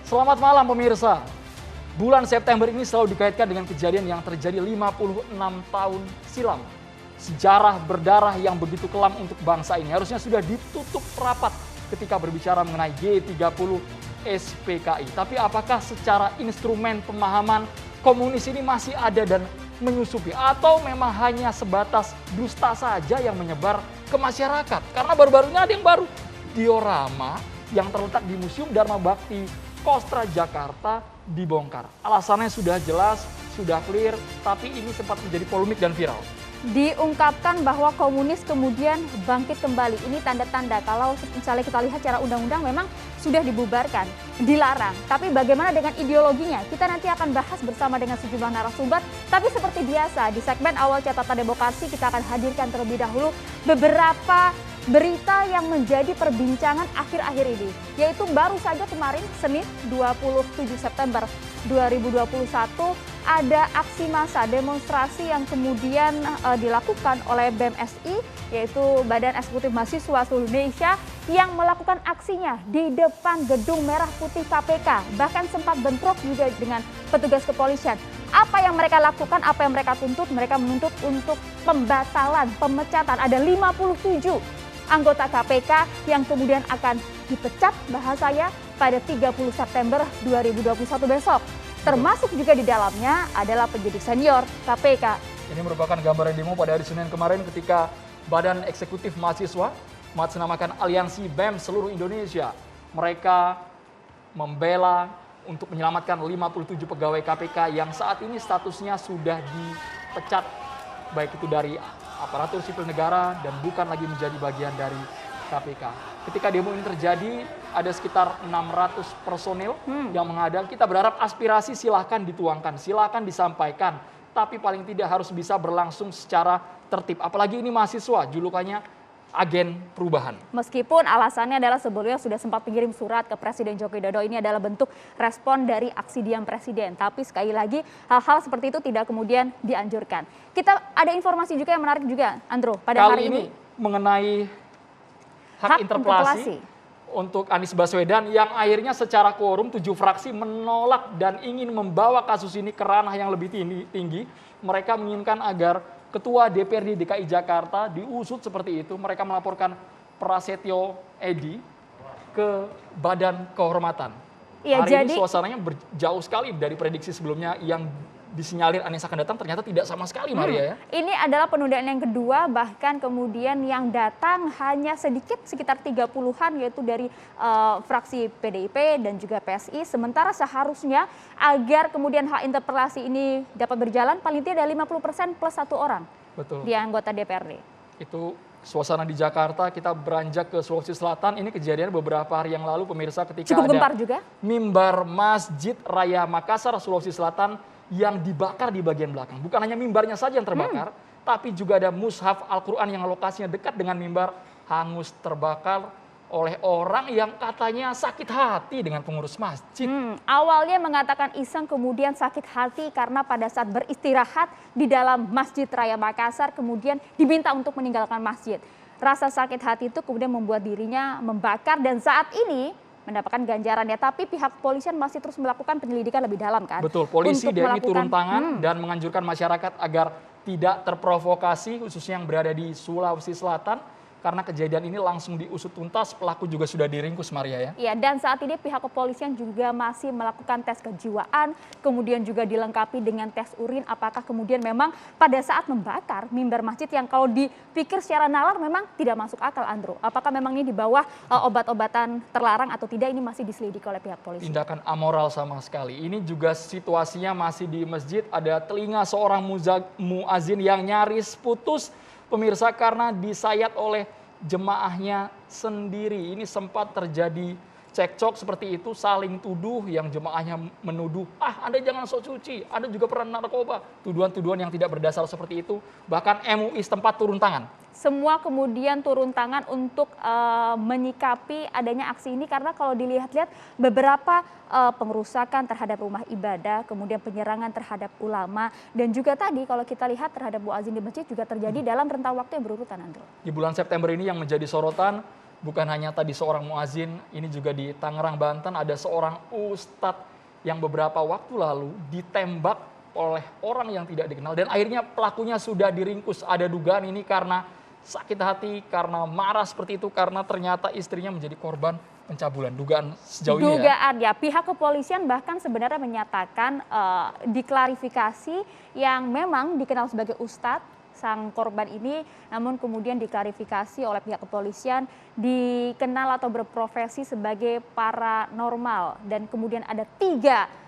Selamat malam pemirsa. Bulan September ini selalu dikaitkan dengan kejadian yang terjadi 56 tahun silam. Sejarah berdarah yang begitu kelam untuk bangsa ini harusnya sudah ditutup rapat ketika berbicara mengenai G30 SPKI. Tapi apakah secara instrumen pemahaman komunis ini masih ada dan menyusupi? Atau memang hanya sebatas dusta saja yang menyebar ke masyarakat? Karena baru-baru ini ada yang baru. Diorama yang terletak di Museum Dharma Bakti Kostra Jakarta dibongkar. Alasannya sudah jelas, sudah clear, tapi ini sempat menjadi polemik dan viral. Diungkapkan bahwa komunis kemudian bangkit kembali. Ini tanda-tanda kalau misalnya kita lihat secara undang-undang memang sudah dibubarkan, dilarang. Tapi bagaimana dengan ideologinya? Kita nanti akan bahas bersama dengan sejumlah narasumber. Tapi seperti biasa di segmen awal catatan demokrasi kita akan hadirkan terlebih dahulu beberapa berita yang menjadi perbincangan akhir-akhir ini, yaitu baru saja kemarin Senin 27 September 2021 ada aksi massa demonstrasi yang kemudian dilakukan oleh BEM-SI, yaitu Badan Eksekutif Mahasiswa Seluruh Indonesia, yang melakukan aksinya di depan Gedung Merah Putih KPK, bahkan sempat bentrok juga dengan petugas kepolisian. Apa yang mereka lakukan, apa yang mereka tuntut? Mereka menuntut untuk pembatalan, pemecatan. Ada 57 anggota KPK yang kemudian akan dipecat bahasanya pada 30 September 2021 besok. Termasuk juga di dalamnya adalah penyidik senior KPK. Ini merupakan gambaran demo pada hari Senin kemarin ketika Badan Eksekutif Mahasiswa mengatasnamakan Aliansi BEM seluruh Indonesia. Mereka membela untuk menyelamatkan 57 pegawai KPK yang saat ini statusnya sudah dipecat, baik itu dari aparatur sipil negara dan bukan lagi menjadi bagian dari KPK. Ketika demo ini terjadi, ada sekitar 600 personil yang menghadang. Kita berharap aspirasi silahkan dituangkan, silahkan disampaikan. Tapi paling tidak harus bisa berlangsung secara tertib. Apalagi ini mahasiswa, julukannya agen perubahan. Meskipun alasannya adalah sebelumnya sudah sempat mengirim surat ke Presiden Joko Widodo, ini adalah bentuk respon dari aksi diam Presiden. Tapi sekali lagi hal-hal seperti itu tidak kemudian dianjurkan. Kita ada informasi juga yang menarik juga, Andro, pada hari ini mengenai hak interpelasi untuk Anies Baswedan yang akhirnya secara quorum 7 fraksi menolak dan ingin membawa kasus ini ke ranah yang lebih tinggi. Mereka menginginkan agar Ketua DPRD DKI Jakarta diusut seperti itu. Mereka melaporkan Prasetyo Edy ke Badan Kehormatan. Ya, hari ini suasananya jauh sekali dari prediksi sebelumnya yang disinyalir Anies akan datang, ternyata tidak sama sekali, Maria ya. Ini adalah penundaan yang kedua, bahkan kemudian yang datang hanya sedikit, sekitar 30-an, yaitu dari fraksi PDIP dan juga PSI. Sementara seharusnya agar kemudian hak interpelasi ini dapat berjalan, paling tidak ada 50% plus 1 orang. Betul. Di anggota DPRD. Itu suasana di Jakarta. Kita beranjak ke Sulawesi Selatan. Ini kejadian beberapa hari yang lalu, pemirsa, ketika cukup gempar ada juga mimbar Masjid Raya Makassar, Sulawesi Selatan yang dibakar di bagian belakang. Bukan hanya mimbarnya saja yang terbakar, tapi juga ada mushaf Al-Quran yang lokasinya dekat dengan mimbar hangus terbakar oleh orang yang katanya sakit hati dengan pengurus masjid. Awalnya mengatakan iseng, kemudian sakit hati karena pada saat beristirahat di dalam Masjid Raya Makassar kemudian diminta untuk meninggalkan masjid. Rasa sakit hati itu kemudian membuat dirinya membakar dan saat ini mendapatkan ganjarannya, tapi pihak kepolisian masih terus melakukan penyelidikan lebih dalam kan. Betul, polisi DMI turun tangan dan menganjurkan masyarakat agar tidak terprovokasi, khususnya yang berada di Sulawesi Selatan. Karena kejadian ini langsung diusut tuntas, pelaku juga sudah diringkus, Maria ya. Iya, dan saat ini pihak kepolisian juga masih melakukan tes kejiwaan, kemudian juga dilengkapi dengan tes urin, apakah kemudian memang pada saat membakar mimbar masjid yang kalau dipikir secara nalar memang tidak masuk akal, Andro. Apakah memang ini di bawah obat-obatan terlarang atau tidak, ini masih diselidiki oleh pihak polisi. Tindakan amoral sama sekali. Ini juga situasinya masih di masjid, ada telinga seorang muazin yang nyaris putus, pemirsa, karena disayat oleh jemaahnya sendiri. Ini sempat terjadi cekcok seperti itu, saling tuduh, yang jemaahnya menuduh, Anda jangan sok suci, Anda juga pernah narkoba. Tuduhan-tuduhan yang tidak berdasar seperti itu. Bahkan MUI setempat turun tangan. Semua kemudian turun tangan untuk menyikapi adanya aksi ini, karena kalau dilihat-lihat beberapa pengerusakan terhadap rumah ibadah, kemudian penyerangan terhadap ulama, dan juga tadi kalau kita lihat terhadap muazin di masjid juga terjadi dalam rentang waktu yang berurutan, Andro. Di bulan September ini yang menjadi sorotan, bukan hanya tadi seorang muazin, ini juga di Tangerang, Banten ada seorang ustadz yang beberapa waktu lalu ditembak oleh orang yang tidak dikenal dan akhirnya pelakunya sudah diringkus. Ada dugaan ini karena sakit hati, karena marah seperti itu, karena ternyata istrinya menjadi korban pencabulan. Dugaan sejauh ini ya. Dugaan ya, pihak kepolisian bahkan sebenarnya menyatakan diklarifikasi yang memang dikenal sebagai ustadz sang korban ini, namun kemudian diklarifikasi oleh pihak kepolisian dikenal atau berprofesi sebagai paranormal, dan kemudian ada 3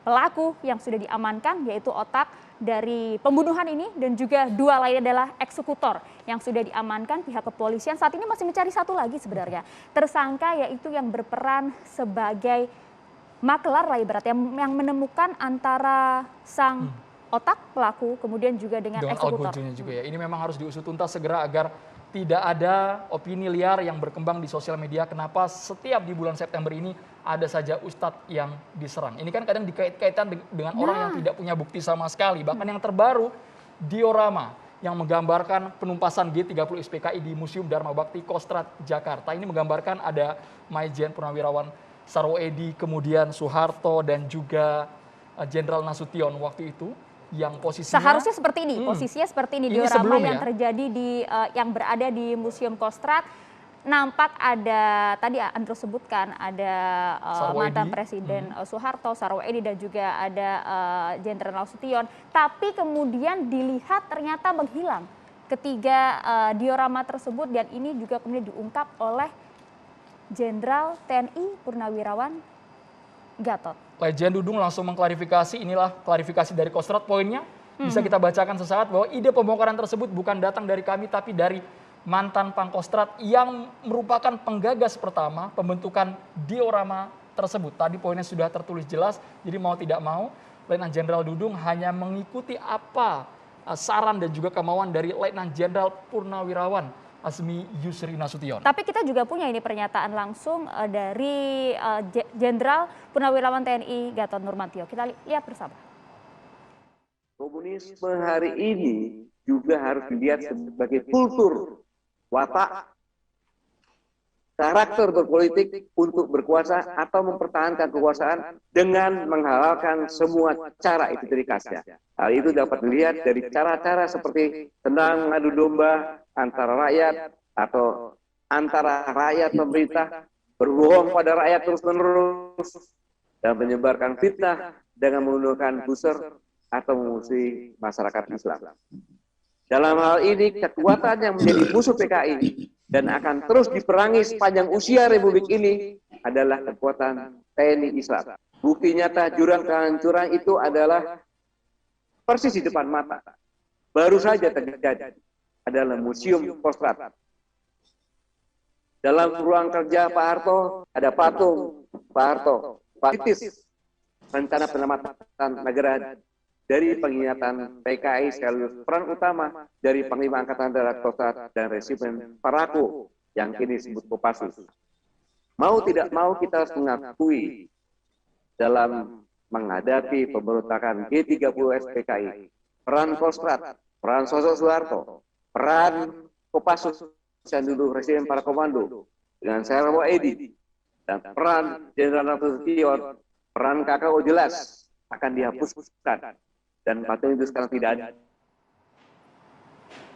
pelaku yang sudah diamankan, yaitu otak dari pembunuhan ini dan juga 2 lainnya adalah eksekutor yang sudah diamankan. Pihak kepolisian saat ini masih mencari 1 lagi sebenarnya tersangka, yaitu yang berperan sebagai maklar lah ibaratnya, yang menemukan antara sang otak pelaku kemudian juga dengan eksekutor. Algojonya juga ya. Ini memang harus diusut tuntas segera agar tidak ada opini liar yang berkembang di sosial media. Kenapa setiap di bulan September ini ada saja ustadz yang diserang. Ini kan kadang dikait-kaitan dengan orang yang tidak punya bukti sama sekali. Bahkan yang terbaru, diorama yang menggambarkan penumpasan G30 SPKI di Museum Dharma Bakti Kostrad, Jakarta. Ini menggambarkan ada Maijen Purnawirawan Sarwoedi, kemudian Soeharto, dan juga Jenderal Nasution waktu itu. Yang posisinya seharusnya seperti ini, posisinya seperti ini diorama yang terjadi di yang berada di Museum Kostrad. Nampak ada, tadi Andro sebutkan, ada mantan Presiden Soeharto, Sarwoedi, dan juga ada Jenderal Nasution. Tapi kemudian dilihat ternyata menghilang ketiga diorama tersebut, dan ini juga kemudian diungkap oleh Jenderal TNI Purnawirawan Gatot. Legend Dudung langsung mengklarifikasi, inilah klarifikasi dari Kostrad. Poinnya bisa kita bacakan sesaat bahwa ide pembongkaran tersebut bukan datang dari kami tapi dari mantan Pangkostrat yang merupakan penggagas pertama pembentukan diorama tersebut. Tadi poinnya sudah tertulis jelas, jadi mau tidak mau Letnan Jenderal Dudung hanya mengikuti apa saran dan juga kemauan dari Letnan Jenderal Purnawirawan Azmi Yusri Nasution. Tapi kita juga punya ini pernyataan langsung dari Jenderal Purnawirawan TNI Gatot Nurmantio. Kita lihat bersama. Komunisme hari ini juga harus dilihat sebagai kultur, watak, karakter berpolitik untuk berkuasa atau mempertahankan kekuasaan dengan menghalalkan semua cara itu dari khasnya. Hal itu dapat dilihat dari cara-cara seperti tenang adu domba antara rakyat atau antara rakyat pemerintah, berbohong pada rakyat terus-menerus, dan menyebarkan fitnah dengan menggunakan buzzer atau memusuhi masyarakat Islam. Dalam hal ini, kekuatan yang menjadi musuh PKI dan akan terus diperangi sepanjang usia Republik ini adalah kekuatan TNI Islam. Bukti nyata jurang kehancuran itu adalah persis di depan mata. Baru saja terjadi adalah Museum Kostrad. Dalam ruang kerja Pak Harto ada patung Pak Harto, Pak Titis, rencana penyelamatan negara dari pengkhianatan PKI sekaligus peran utama dari Panglima Angkatan Darat Kostrad dan Resimen Parako yang kini disebut Kopassus. Mau tidak mau kita harus mengakui dalam menghadapi pemberontakan G30 SPKI, peran Kostrad, peran sosok Soeharto, peran Kopassus yang dulu Resimen Para Komando dengan Sarwoedi, dan peran Jenderal Nasution, peran KKO jelas akan dihapuskan dan patung itu sekarang tidak ada.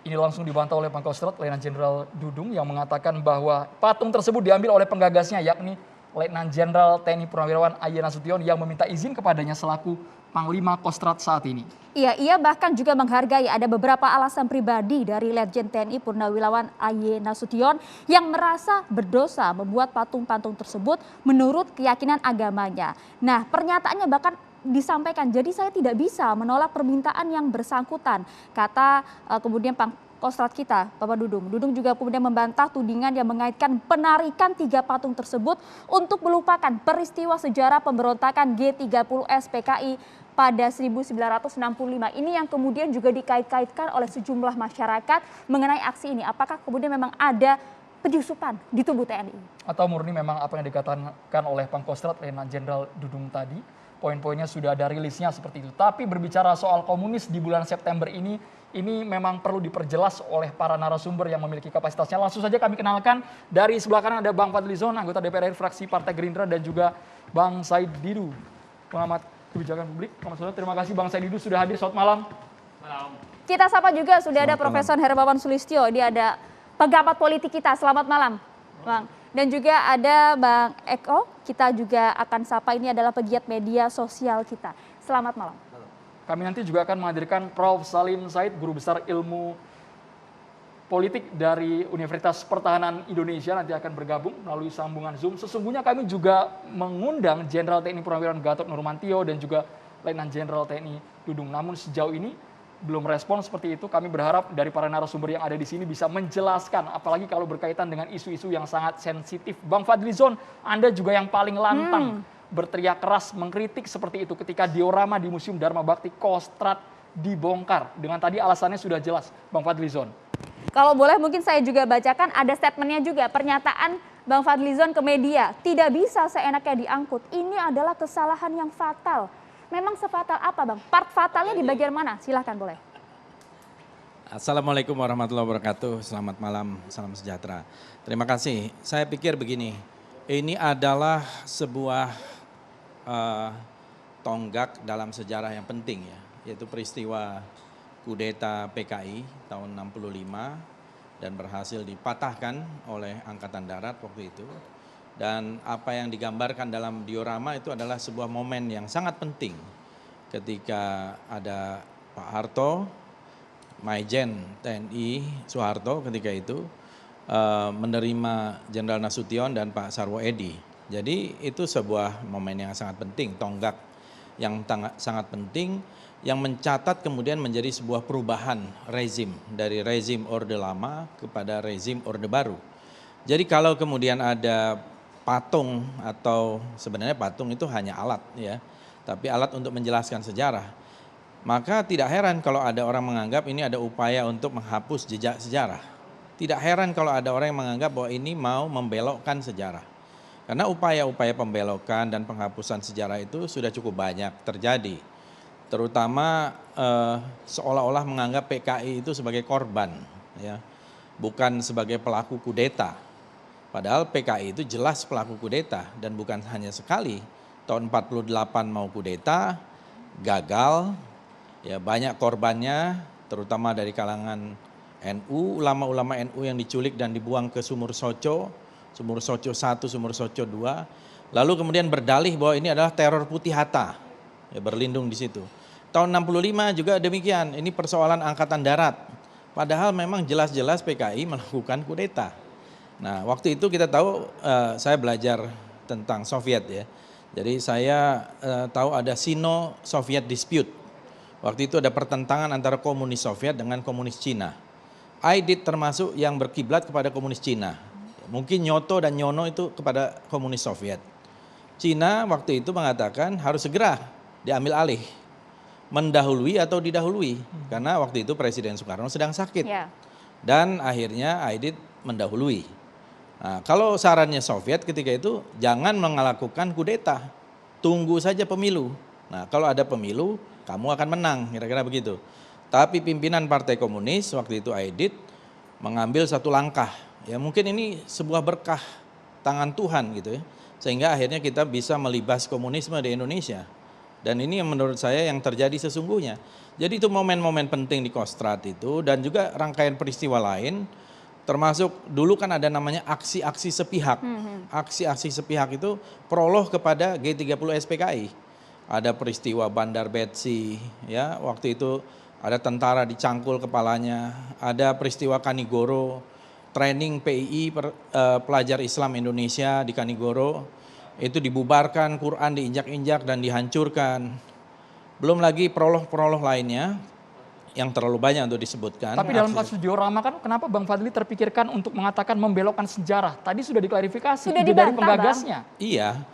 Ini langsung dibantah oleh Pangkostrat Letnan Jenderal Dudung yang mengatakan bahwa patung tersebut diambil oleh penggagasnya, yakni Letnan Jenderal TNI Purnawirawan A.Y. Nasution yang meminta izin kepadanya selaku Panglima Kostrad saat ini. Iya, ia bahkan juga menghargai ada beberapa alasan pribadi dari Letjen TNI Purnawirawan A.Y. Nasution yang merasa berdosa membuat patung-patung tersebut menurut keyakinan agamanya. Nah, pernyataannya bahkan disampaikan, jadi saya tidak bisa menolak permintaan yang bersangkutan, kata kemudian Pangkostrat kita, Bapak Dudung. Dudung juga kemudian membantah tudingan yang mengaitkan penarikan 3 patung tersebut untuk melupakan peristiwa sejarah pemberontakan G30 SPKI pada 1965. Ini yang kemudian juga dikait-kaitkan oleh sejumlah masyarakat mengenai aksi ini. Apakah kemudian memang ada penyusupan di tubuh TNI? Atau murni memang apa yang dikatakan oleh Pangkostrat Letnan Jenderal Dudung tadi, poin-poinnya sudah ada rilisnya seperti itu. Tapi berbicara soal komunis di bulan September ini, ini memang perlu diperjelas oleh para narasumber yang memiliki kapasitasnya. Langsung saja kami kenalkan, dari sebelah kanan ada Bang Fadlizon, anggota DPR RI fraksi Partai Gerindra, dan juga Bang Said Didu, pengamat kebijakan publik. Terima kasih Bang Said Didu sudah hadir. Selamat malam. Kita sapa juga sudah ada Profesor Hermawan Sulistyo, dia ada pengamat politik kita. Selamat malam, Bang. Dan juga ada Bang Eko, kita juga akan sapa, ini adalah pegiat media sosial kita. Selamat malam. Kami nanti juga akan menghadirkan Prof. Salim Said, Guru Besar Ilmu Politik dari Universitas Pertahanan Indonesia, nanti akan bergabung melalui sambungan Zoom. Sesungguhnya kami juga mengundang Jenderal TNI Purnawirawan Gatot Nurmantio dan juga Letnan Jenderal TNI Dudung. Namun sejauh ini belum respon seperti itu. Kami berharap dari para narasumber yang ada di sini bisa menjelaskan, apalagi kalau berkaitan dengan isu-isu yang sangat sensitif. Bang Fadlizon, Anda juga yang paling lantang berteriak keras mengkritik seperti itu ketika diorama di Museum Dharma Bakti Kostrad dibongkar. Dengan tadi alasannya sudah jelas, Bang Fadlizon. Kalau boleh mungkin saya juga bacakan, ada statementnya juga, pernyataan Bang Fadlizon ke media. Tidak bisa seenaknya diangkut, ini adalah kesalahan yang fatal. Memang sefatal apa Bang? Part fatalnya di bagian mana? Silahkan boleh. Assalamualaikum warahmatullahi wabarakatuh, selamat malam, salam sejahtera. Terima kasih, saya pikir begini, ini adalah sebuah tonggak dalam sejarah yang penting ya, yaitu peristiwa kudeta PKI tahun 65 dan berhasil dipatahkan oleh Angkatan Darat waktu itu. Dan apa yang digambarkan dalam diorama itu adalah sebuah momen yang sangat penting ketika ada Pak Harto, Maijen TNI Soeharto ketika itu menerima Jenderal Nasution dan Pak Sarwo Edi. Jadi itu sebuah momen yang sangat penting, tonggak yang sangat penting yang mencatat kemudian menjadi sebuah perubahan rezim dari rezim Orde Lama kepada rezim Orde Baru. Jadi kalau kemudian ada patung, atau sebenarnya patung itu hanya alat ya, tapi alat untuk menjelaskan sejarah, maka tidak heran kalau ada orang menganggap ini ada upaya untuk menghapus jejak sejarah. Tidak heran kalau ada orang yang menganggap bahwa ini mau membelokkan sejarah. Karena upaya-upaya pembelokan dan penghapusan sejarah itu sudah cukup banyak terjadi. Terutama seolah-olah menganggap PKI itu sebagai korban, ya, bukan sebagai pelaku kudeta. Padahal PKI itu jelas pelaku kudeta dan bukan hanya sekali. Tahun 48 mau kudeta, gagal, ya banyak korbannya, terutama dari kalangan NU, ulama-ulama NU yang diculik dan dibuang ke Sumur Soco 1, Sumur Soco 2. Lalu kemudian berdalih bahwa ini adalah teror Putih Hatta, ya, berlindung di situ. Tahun 65 juga demikian, ini persoalan Angkatan Darat. Padahal memang jelas-jelas PKI melakukan kudeta. Nah waktu itu kita tahu, saya belajar tentang Soviet ya. Jadi saya tahu ada Sino-Soviet dispute. Waktu itu ada pertentangan antara komunis Soviet dengan komunis Cina. Aidit termasuk yang berkiblat kepada komunis Cina. Mungkin Nyoto dan Nyono itu kepada komunis Soviet. Cina waktu itu mengatakan harus segera diambil alih. Mendahului atau didahului. Karena waktu itu Presiden Soekarno sedang sakit. Yeah. Dan akhirnya Aidit mendahului. Nah, kalau sarannya Soviet ketika itu jangan melakukan kudeta, tunggu saja pemilu. Nah, kalau ada pemilu, kamu akan menang, kira-kira begitu. Tapi pimpinan Partai Komunis waktu itu Aidit mengambil satu langkah. Ya mungkin ini sebuah berkah tangan Tuhan gitu ya. Sehingga akhirnya kita bisa melibas komunisme di Indonesia. Dan ini yang menurut saya yang terjadi sesungguhnya. Jadi itu momen-momen penting di Kostrad itu dan juga rangkaian peristiwa lain. Termasuk dulu kan ada namanya aksi-aksi sepihak. Aksi-aksi sepihak itu prolog kepada G30 SPKI. Ada peristiwa Bandar Betsi, ya waktu itu ada tentara dicangkul kepalanya. Ada peristiwa Kanigoro, training PII pelajar Islam Indonesia di Kanigoro. Itu dibubarkan, Quran diinjak-injak dan dihancurkan. Belum lagi prolog-prolog lainnya yang terlalu banyak untuk disebutkan. Tapi dalam kasus diorama kan kenapa Bang Fadli terpikirkan untuk mengatakan membelokkan sejarah? Tadi sudah diklarifikasi, sudah dari penggagasnya. Bang. Iya,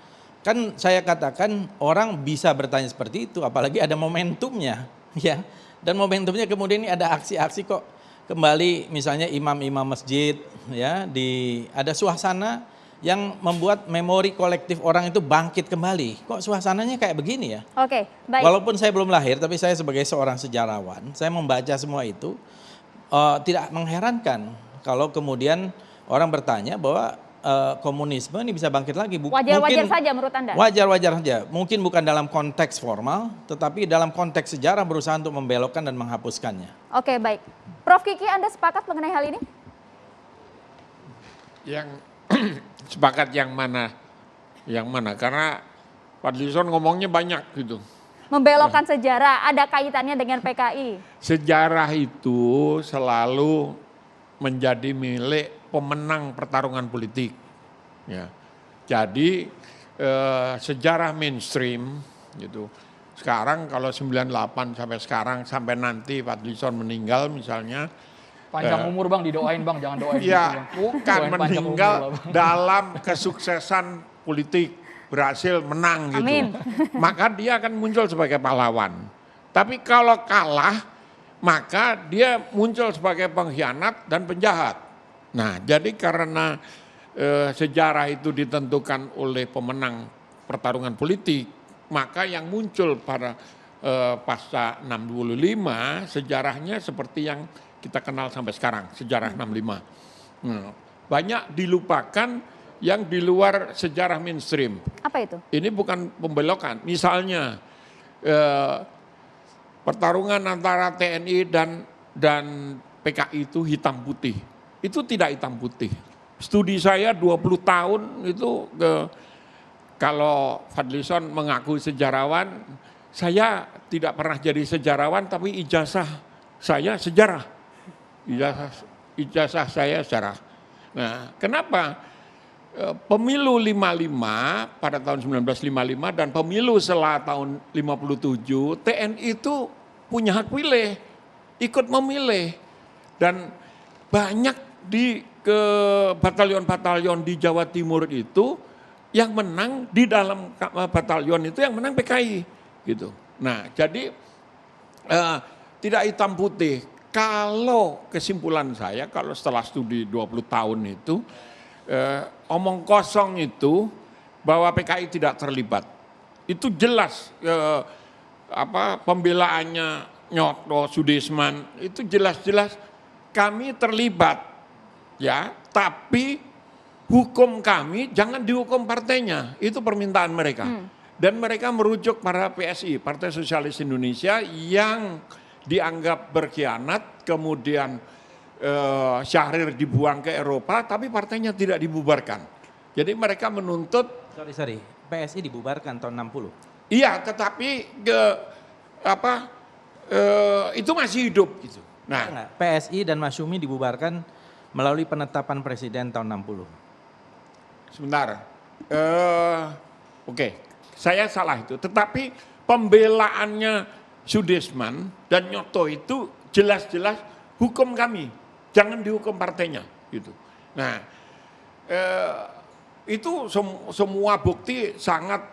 kan saya katakan orang bisa bertanya seperti itu, apalagi ada momentumnya. Ya. Dan momentumnya kemudian ini ada aksi-aksi kok kembali misalnya imam-imam masjid, ya, ada suasana yang membuat memori kolektif orang itu bangkit kembali. Kok suasananya kayak begini ya? Oke, baik. Walaupun saya belum lahir, tapi saya sebagai seorang sejarawan, saya membaca semua itu, tidak mengherankan kalau kemudian orang bertanya bahwa komunisme ini bisa bangkit lagi. Wajar-wajar saja menurut Anda? Wajar-wajar saja. Mungkin bukan dalam konteks formal, tetapi dalam konteks sejarah berusaha untuk membelokkan dan menghapuskannya. Oke, baik. Prof. Kiki, Anda sepakat mengenai hal ini? Yang sepakat yang mana? Yang mana? Karena Fadlizon ngomongnya banyak gitu. Membelokkan sejarah, ada kaitannya dengan PKI. Sejarah itu selalu menjadi milik pemenang pertarungan politik. Ya. Jadi sejarah mainstream gitu. Sekarang kalau 98 sampai sekarang sampai nanti Fadlizon meninggal misalnya. Panjang umur Bang, didoain Bang, jangan doain gitu Ya, Bang. bukan Doain panjang meninggal umur lah, Bang. dalam kesuksesan politik, berhasil menang gitu. Amin. Maka dia akan muncul sebagai pahlawan. Tapi kalau kalah, maka dia muncul sebagai pengkhianat dan penjahat. Nah, jadi karena sejarah itu ditentukan oleh pemenang pertarungan politik, maka yang muncul pada pasca 65 sejarahnya seperti yang kita kenal sampai sekarang, sejarah 65. Banyak dilupakan yang di luar sejarah mainstream. Apa itu? Ini bukan pembelokan. Misalnya pertarungan antara TNI dan PKI itu hitam putih. Itu tidak hitam putih. Studi saya 20 tahun itu kalau Fadlizon mengaku sejarawan, saya tidak pernah jadi sejarawan tapi ijazah saya sejarah. Ijazah saya sejarah. Nah, kenapa? Pemilu 55 pada tahun 1955 dan pemilu setelah tahun 57, TNI itu punya hak pilih, ikut memilih. Dan banyak di batalion-batalion di Jawa Timur itu yang menang di dalam batalion itu yang menang PKI gitu. Nah, jadi tidak hitam putih. Kalau kesimpulan saya, kalau setelah studi 20 tahun itu, omong kosong itu bahwa PKI tidak terlibat. Itu jelas pembelaannya Nyoto, Sudirman, itu jelas-jelas kami terlibat. Ya, tapi hukum kami jangan dihukum partainya, itu permintaan mereka. Dan mereka merujuk pada PSI, Partai Sosialis Indonesia yang dianggap berkhianat, kemudian Syahrir dibuang ke Eropa, tapi partainya tidak dibubarkan. Jadi mereka menuntut. Sorry, PSI dibubarkan tahun 60. Iya, tetapi itu masih hidup gitu. Nah, PSI dan Masyumi dibubarkan melalui penetapan presiden tahun 60. Sebentar, oke, saya salah itu. Tetapi pembelaannya Sudirman dan Nyoto itu jelas-jelas hukum kami, jangan dihukum partainya gitu. Nah, itu semua bukti sangat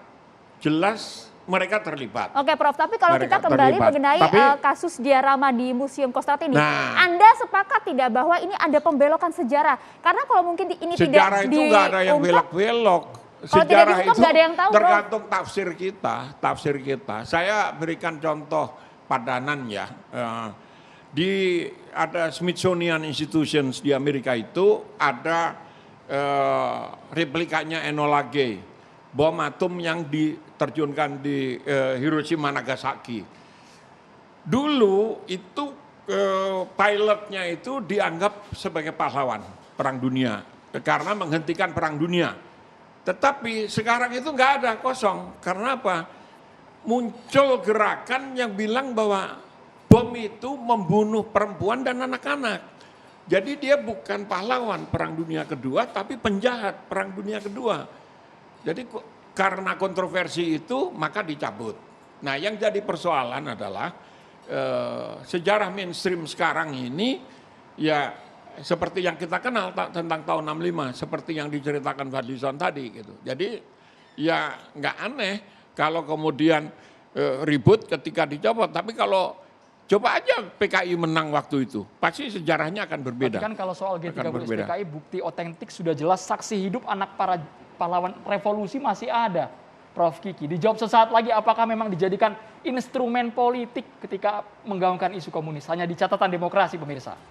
jelas mereka terlibat. Oke Prof, tapi kalau Mereka kita kembali terlibat. mengenai kasus diorama di Museum Kostrad ini, Nah. Anda sepakat tidak bahwa ini ada pembelokan sejarah? Karena kalau mungkin ini Sejarah tidak itu nggak ada yang diungkap, belok-belok. Kalau tidak Sejarah diungkap itu nggak ada yang tahu, Bro. tergantung tafsir kita. Saya berikan contoh padanan ya. Ada Smithsonian Institutions di Amerika itu ada replikanya Enola Gay, bom atom yang diterjunkan di Hiroshima Nagasaki. Dulu itu pilotnya itu dianggap sebagai pahlawan perang dunia karena menghentikan perang dunia. Tetapi sekarang itu nggak ada, kosong. Karena apa? Muncul gerakan yang bilang bahwa bom itu membunuh perempuan dan anak-anak. Jadi dia bukan pahlawan perang dunia kedua, tapi penjahat perang dunia kedua. Jadi karena kontroversi itu maka dicabut. Nah, yang jadi persoalan adalah sejarah mainstream sekarang ini ya seperti yang kita kenal tentang tahun 65, seperti yang diceritakan Fadlizon tadi gitu. Jadi ya nggak aneh kalau kemudian ribut ketika dicopot, tapi kalau Coba aja PKI menang waktu itu, pasti sejarahnya akan berbeda. Tapi kan kalau soal Akan G30 berbeda. PKI, bukti otentik sudah jelas, saksi hidup anak para pahlawan revolusi masih ada. Prof. Kiki, dijawab sesaat lagi, apakah memang dijadikan instrumen politik ketika menggaungkan isu komunis? Hanya di catatan demokrasi, pemirsa.